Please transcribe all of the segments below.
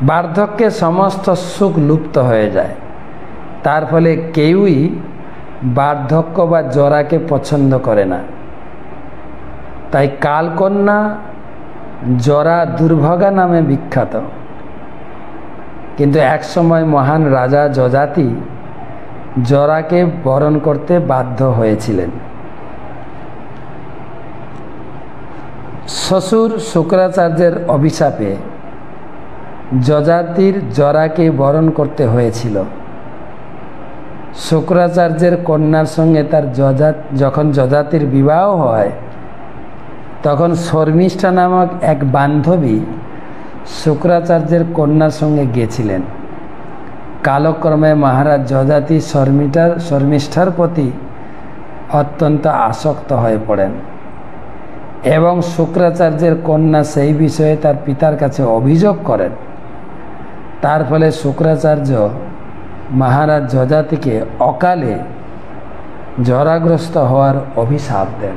বার্ধক্যে সমস্ত সুখ লুপ্ত হয়ে যায়। তার ফলে কেউই বার্ধক্য বা জরাকে পছন্দ করে না। তাই কালকন্যা জরা দুর্ভগা নামে বিখ্যাত। কিন্তু একসময় মহান রাজা যযাতি জরাকে বরণ করতে বাধ্য হয়েছিলেন। শ্বশুর শুক্রাচার্যের অভিশাপে যযাতির জরাকে বরণ করতে হয়েছিল। শুক্রাচার্যের কন্যার সঙ্গে তার যখন যযাতির বিবাহ হয়, তখন শর্মিষ্ঠা নামক এক বান্ধবী শুক্রাচার্যের কন্যার সঙ্গে গিয়েছিলেন। কালক্রমে মহারাজ যযাতি শর্মিষ্ঠার প্রতি অত্যন্ত আসক্ত হয়ে পড়েন এবং শুক্রাচার্যের কন্যা সেই বিষয়ে তার পিতার কাছে অভিযোগ করেন। তার ফলে শুক্রাচার্য মহারাজ যযাতিকে অকালে জরাগ্রস্ত হওয়ার অভিশাপ দেন।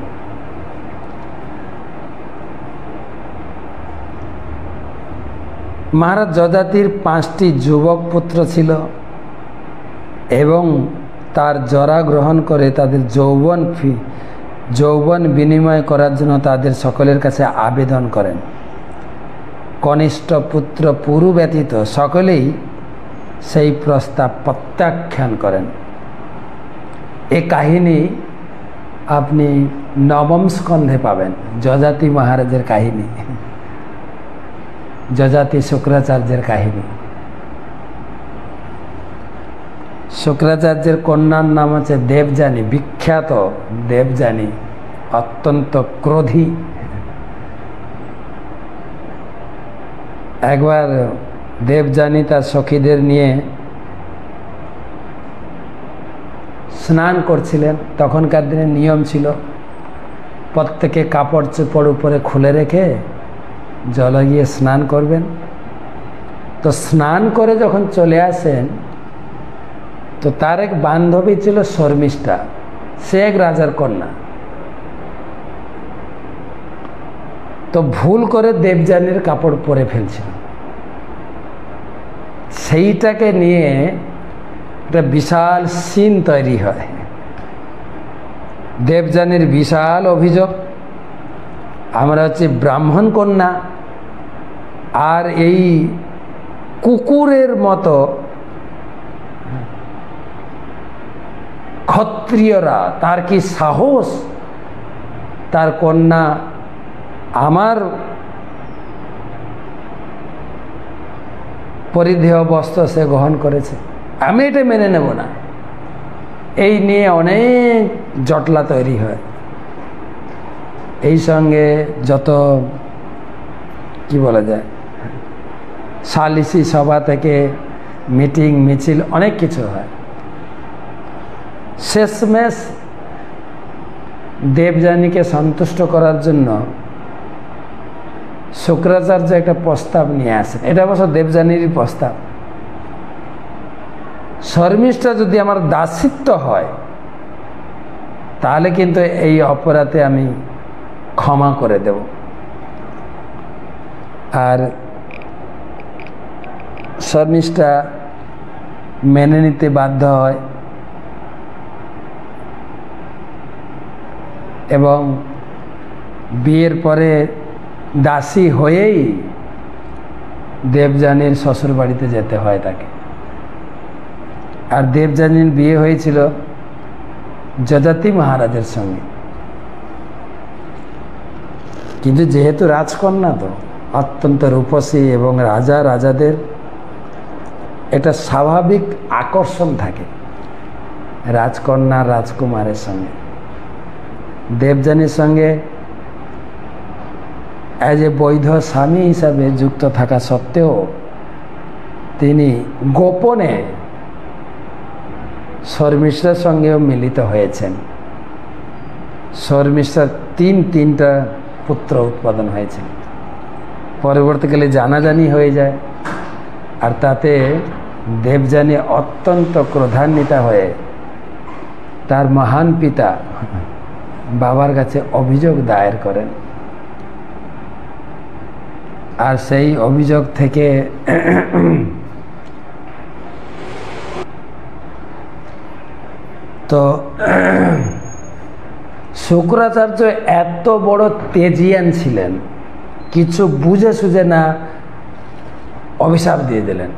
মহারাজ যযাতির 5টি যুবক পুত্র ছিল এবং তার জরা গ্রহণ করে তাদের যৌবন বিনিময় করার জন্য তাদের সকলের কাছে আবেদন করেন। কনিষ্ঠ পুত্র পুরু ব্যতীত সকলেই সেই প্রস্তাব প্রত্যাখ্যান করেন। এ কাহিনী আপনি 9ম স্কন্ধে পাবেন, যযাতি মহারাজের কাহিনী, যযাতি শুক্রাচার্যের কাহিনী। শুক্রাচার্যের কন্যার নাম হচ্ছে দেবযানী, বিখ্যাত দেবযানী, অত্যন্ত ক্রোধী। একবার দেবযানী তার সখীদের নিয়ে স্নান করছিলেন। তখনকার দিনে নিয়ম ছিল প্রত্যেকে কাপড় চোপড় উপরে খুলে রেখে জলে গিয়ে স্নান করবেন। তো স্নান করে যখন চলে আসেন, তো তার এক বান্ধবী ছিল শর্মিষ্ঠা, সে এক রাজার কন্যা। তো ভুল করে দেবযানীর কাপড় পরে ফেলছিল। সেইটাকে নিয়ে একটা বিশাল সিন তৈরি হয়। দেবযানীর বিশাল অভিযোগ, আমরা হচ্ছে ব্রাহ্মণ কন্যা, আর এই কুকুরের মতো ক্ষত্রিয়রা, তার কি সাহস, তার কন্যা আমার পরিধেয় বস্ত্র সে গ্রহণ করেছে, আমি এটা মেনে নেব না। এই নিয়ে অনেক জটলা তৈরি হয়। এই সঙ্গে যত কি বলা যায়, সালিসি সভা থেকে মিটিং মিছিল অনেক কিছু হয়। শেষমেশ দেবযানীকে সন্তুষ্ট করার জন্য শুক্রাচার্য একটা প্রস্তাব নিয়ে আসেন। এটা অবশ্য দেবযানীরই প্রস্তাব। শর্মিষ্ঠা যদি আমার দাসিত্ব হয়, তাহলে কিন্তু এই অপরাধে আমি ক্ষমা করে দেব। আর শর্মিষ্ঠা মেনে নিতে বাধ্য হয় এবং বিয়ের পরে দাসী হয়েই দেবযানীর শ্বশুর বাড়িতে যেতে হয় তাকে। আর দেবযানীর বিয়ে হয়েছিল যযাতি মহারাজের সঙ্গে। কিন্তু যেহেতু রাজকন্যা, তো অত্যন্ত রূপসী এবং রাজাদের একটা স্বাভাবিক আকর্ষণ থাকে রাজকন্যা রাজকুমারের সঙ্গে। দেবযানীর সঙ্গে অ্যাজ এ বৈধ স্বামী হিসাবে যুক্ত থাকা সত্ত্বেও তিনি গোপনে শর্মিষ্ঠার সঙ্গেও মিলিত হয়েছেন। শর্মিষ্ঠার তিনটা পুত্র উৎপাদন হয়েছে। পরবর্তীকালে জানাজানি হয়ে যায়, আর তাতে দেবযানী অত্যন্ত ক্রোধান্বিতা হয়ে তার মহান পিতা বাবার কাছে অভিযোগ দায়ের করেন। আর সেই অভিযোগ থেকে তো শুক্রাচার্য এত বড় তেজিয়ান ছিলেন, কিছু বুঝে সুঝে না অভিশাপ দিয়ে দিলেন।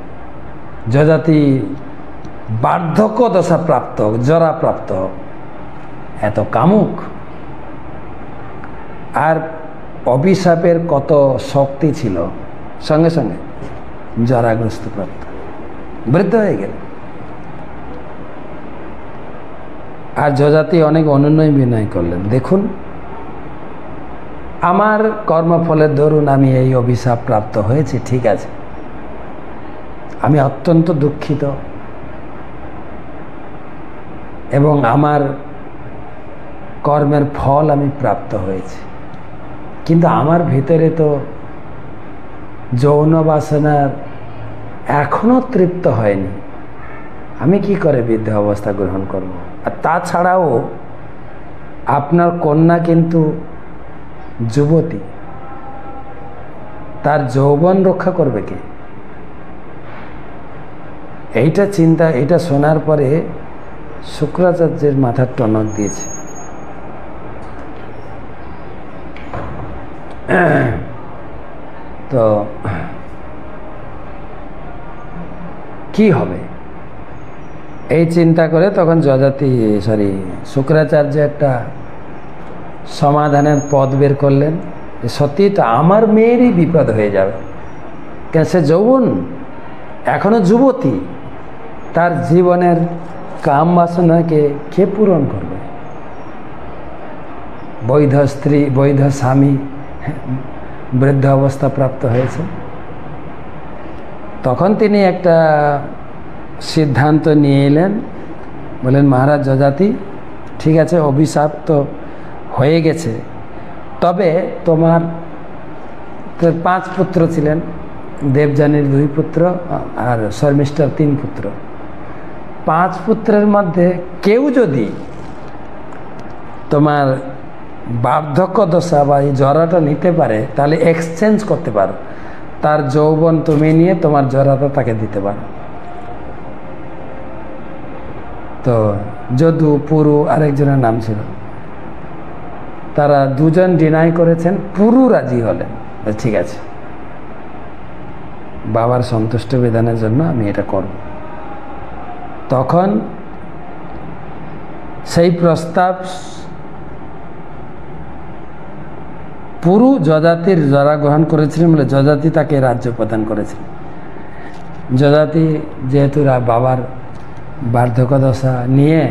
যযাতি বার্ধক্য দশা প্রাপ্ত, জরা প্রাপ্ত, এত কামুক। আর অভিশাপের কত শক্তি ছিল, সঙ্গে সঙ্গে জরাগ্রস্ত প্রাপ্ত, বৃদ্ধ হয়ে গেল। আর যযাতি অনেক অনুনয় বিনয় করলেন, দেখুন আমার কর্মফলের দরুন আমি এই অভিশাপ প্রাপ্ত হয়েছি, ঠিক আছে, আমি অত্যন্ত দুঃখিত এবং আমার কর্মের ফল আমি প্রাপ্ত হয়েছি, কিন্তু আমার ভিতরে তো যৌন বাসনার এখনো তৃপ্ত হয়নি, আমি কি করে বৃদ্ধ অবস্থা গ্রহণ করব? আর তাছাড়াও আপনার কন্যা কিন্তু যুবতী, তার যৌবন রক্ষা করবে কে? এইটা চিন্তা, এটা শোনার পরে শুক্রাচার্যের মাথার টনক দিয়েছে। তো কি হবে এই চিন্তা করে তখন শুক্রাচার্য একটা সমাধানের পথ বের করলেন। সত্যি তো আমার মেয়েরই বিপদ হয়ে যাবে, কেন সে যৌবন, এখনো যুবতী, তার জীবনের কাম বাসনাকে কে পূরণ করবে? বৈধ স্ত্রী, বৈধ স্বামী বৃদ্ধ অবস্থা প্রাপ্ত হয়েছে। তখন তিনি একটা সিদ্ধান্ত নিয়ে এলেন, বলেন মহারাজ যযাতি, ঠিক আছে, অভিশাপ তো হয়ে গেছে, তবে তোমার 5 পুত্র ছিলেন, দেবযানীর 2 পুত্র আর শর্মিষ্ঠার 3 পুত্র। 5 পুত্রের মধ্যে কেউ যদি তোমার বার্ধক্য দশা বা এই জরাটা নিতে পারে, তাহলে এক্সচেঞ্জ করতে পারো, তার যৌবন তুমি নিয়ে তোমার জরাটা তাকে দিতে পারো। তো যদু, পুরু আরেকজনের নাম ছিল, তারা দুজন ডিনাই করেছেন, পুরু রাজি হলেন, ঠিক আছে, বাবার সন্তুষ্ট বিধানের জন্য আমি এটা করব। তখন সেই প্রস্তাব পুরু যযাতির জরা গ্রহণ করেছিলেন বলে যযাতি তাকে রাজ্য প্রদান করেছিলেন। যযাতি যেহেতু বাবার বার্ধক্য দশা নিয়ে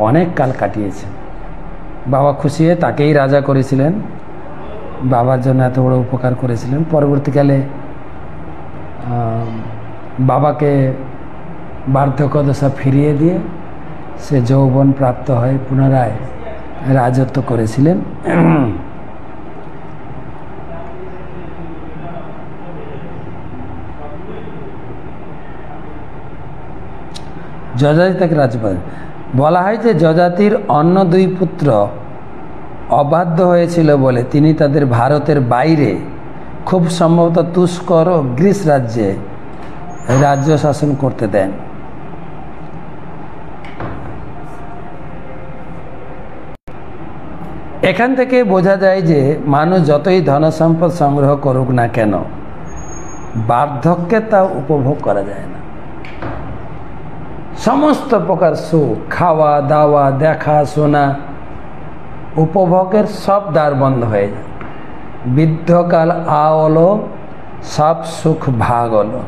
অনেক কাল কাটিয়েছে, বাবা খুশি হয়ে তাকেই রাজা করেছিলেন, বাবার জন্য এত বড় উপকার করেছিলেন। পরবর্তীকালে বাবাকে বার্ধক্য দশা ফিরিয়ে দিয়ে সে যৌবন প্রাপ্ত হয়ে পুনরায় রাজত্ব করেছিলেন। যযাতি তাকে রাজ্যপাল বলা হয় যে যযাতির অন্য 2 পুত্র অবাধ্য হয়েছিল বলে তিনি তাদের ভারতের বাইরে, খুব সম্ভবত তুষ্কর ও গ্রিস রাজ্যে রাজ্য শাসন করতে দেন। এখান থেকে বোঝা যায় যে মানুষ যতই ধনসম্পদ সংগ্রহ করুক না কেন, বার্ধক্যে তা উপভোগ করা যায় না। সমস্ত প্রকার সুখ, খাওয়া দাওয়া, দেখা শোনা, উপভোগের সব দ্বার বন্ধ হয়ে যায়। বৃদ্ধকাল আলো, সব সুখ ভাগ হলো।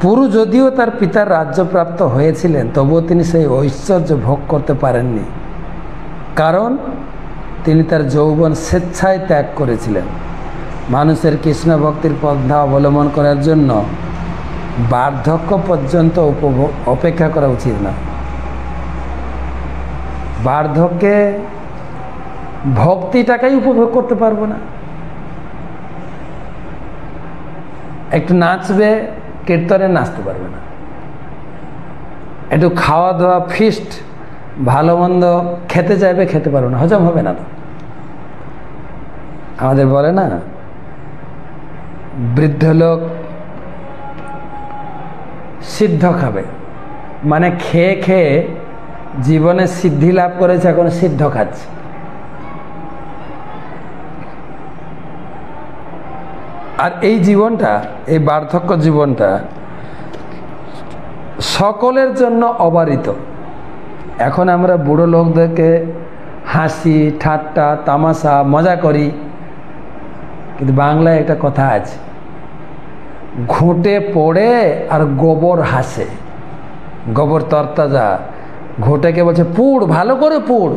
পুরু যদিও তার পিতার রাজ্যপ্রাপ্ত হয়েছিলেন, তবুও তিনি সেই ঐশ্বর্য ভোগ করতে পারেননি, কারণ তিনি তার যৌবন স্বেচ্ছায় ত্যাগ করেছিলেন। মানুষের কৃষ্ণ ভক্তির পন্থা অবলম্বন করার জন্য বার্ধক্য পর্যন্ত অপেক্ষা করা উচিত না। বার্ধক্যে ভক্তিটাকেই উপভোগ করতে পারবো না। একটু নাচবে, কীর্তনে নাচতে পারবে না, একটু খাওয়া দাওয়া ফিস্ট ভালো মন্দ খেতে চাইবে, খেতে পারবো না, হজম হবে না। তো আমাদের বলে না, বৃদ্ধ লোক সিদ্ধ খাবে, মানে খেয়ে খেয়ে জীবনে সিদ্ধি লাভ করেছে, এখন সিদ্ধ খাচ্ছে। আর এই জীবনটা, এই বার্ধক্য জীবনটা সকলের জন্য অবারিত। এখন আমরা বুড়ো লোকদেরকে হাসি ঠাট্টা তামাশা মজা করি, কিন্তু বাংলায় একটা কথা আছে, ঘুঁটে পড়ে আর গোবর হাসে। গোবর তরতাজা, ঘুঁটেকে বলছে পুড়, ভালো করে পুড়,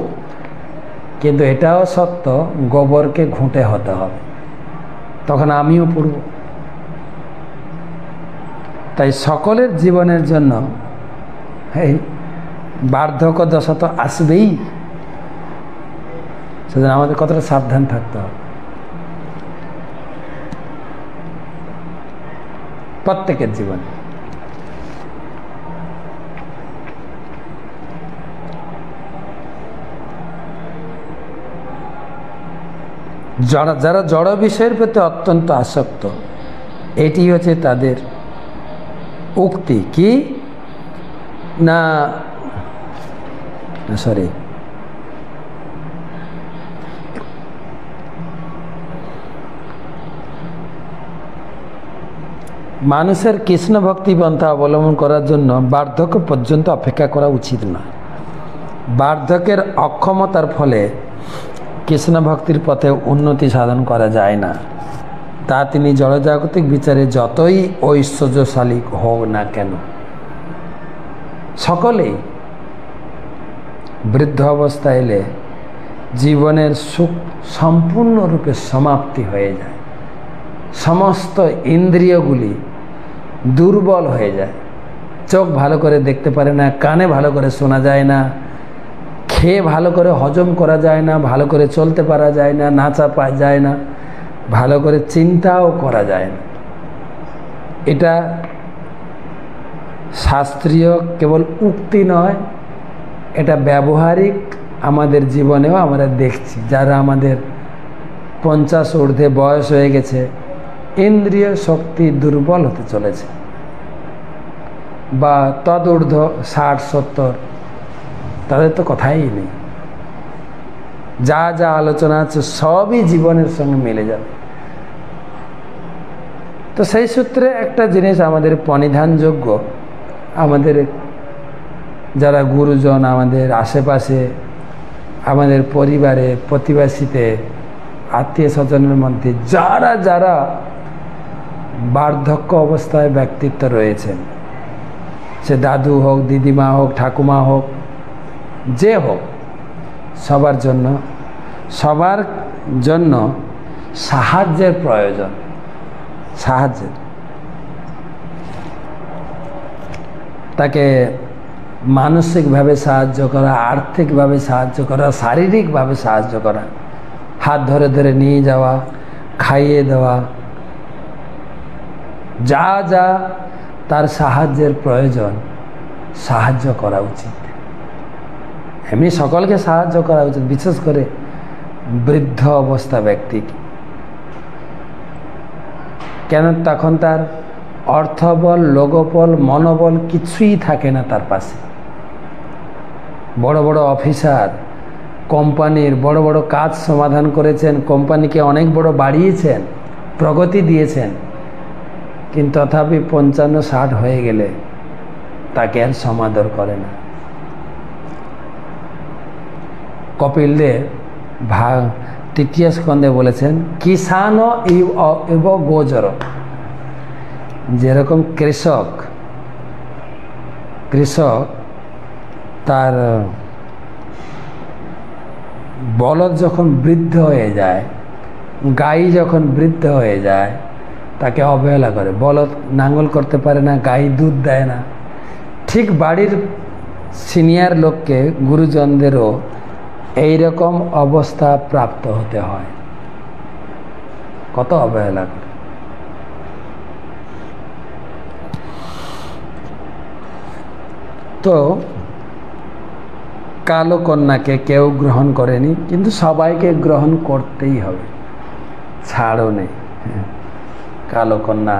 কিন্তু এটাও সত্য, গোবরকে ঘুঁটে হতে হবে, তখন আমিও পুড়ব। তাই সকলের জীবনের জন্য এই বার্ধক্য দশা তো আসবেই, সেজন্য আমাদের কতটা সাবধান থাকতে হবে প্রত্যেকের জীবনে। যারা জড় বিষয়ের প্রতি অত্যন্ত আসক্ত, এটি হচ্ছে তাদের উক্তি। কি না, সরি, মানুষের কৃষ্ণ ভক্তি পন্থা অবলম্বন করার জন্য বার্ধক্য পর্যন্ত অপেক্ষা করা উচিত নয়। বার্ধক্যের অক্ষমতার ফলে কৃষ্ণ ভক্তির পথে উন্নতি সাধন করা যায় না, তা তিনি জড়জাগতিক বিচারে যতই ঐশ্বর্যশালী হোক না কেন। সকলেই বৃদ্ধ অবস্থা এলে জীবনের সুখ সম্পূর্ণরূপে সমাপ্তি হয়ে যায়, সমস্ত ইন্দ্রিয়গুলি দুর্বল হয়ে যায়, চোখ ভালো করে দেখতে পারে না, কানে ভালো করে শোনা যায় না, খেয়ে ভালো করে হজম করা যায় না, ভালো করে চলতে পারা যায় না, নাচা যায় না, ভালো করে চিন্তাও করা যায় না। এটা শাস্ত্রীয় কেবল উক্তি নয়, এটা ব্যবহারিক আমাদের জীবনেও আমরা দেখছি। যারা আমাদের 50 ঊর্ধ্বে বয়স হয়ে গেছে, ইন্দ্রিয় শক্তি দুর্বল হতে চলেছে, বা তদূর্ধ্ব 60-70, তাদের তো কথাই নেই। যা যা আলোচনা আছে সবই জীবনের সঙ্গে মিলে যাবে। তো সেই সূত্রে একটা জিনিস আমাদের পরিধানযোগ্য, আমাদের যারা গুরুজন, আমাদের আশেপাশে, আমাদের পরিবারে, প্রতিবেশীতে, আত্মীয় স্বজনের মধ্যে যারা যারা বার্ধক্য অবস্থায় ব্যক্তিত্ব রয়েছেন, সে দাদু হোক, দিদিমা হোক, ঠাকুমা হোক, যে হোক, সবার জন্য সাহায্যের প্রয়োজন। সাহায্যের, তাকে মানসিকভাবে সাহায্য করা, আর্থিকভাবে সাহায্য করা, শারীরিকভাবে সাহায্য করা, হাত ধরে ধরে নিয়ে যাওয়া, খাইয়ে দেওয়া, যা যা তার সাহায্যের প্রয়োজন সাহায্য করা উচিত। এমনি সকলকে সাহায্য করা উচিত, বিশেষ করে বৃদ্ধ অবস্থা ব্যক্তিকে। কেন, তখন তার অর্থবল, লোকবল, মনোবল কিছুই থাকে না তার পাশে। বড় বড় অফিসার, কোম্পানির বড় বড় কাজ সমাধান করেছেন, কোম্পানিকে অনেক বড় বাড়িয়েছেন, প্রগতি দিয়েছেন, কিন্তু তথাপি 55-60 হয়ে গেলে তাকে আর সমাদর করে না। কপিল দেব তৃতীয় স্কন্ধে বলেছেন, কিষান ইব গোচর। যেরকম কৃষক তার বলদ যখন বৃদ্ধ হয়ে যায়, গাই যখন বৃদ্ধ হয়ে যায়, তাকে অবহেলা করে। বলদ নাঙ্গল করতে পারে না, গাই দুধ দেয় না। ঠিক বাড়ির সিনিয়র লোককে, গুরুজনদেরও এইরকম অবস্থা প্রাপ্ত হতে হয়, কত অবহেলা করে। তো কালো কন্যাকে কেউ গ্রহণ করেনি, কিন্তু সবাইকে গ্রহণ করতেই হবে, ছাড়ও নেই। কালো কন্যা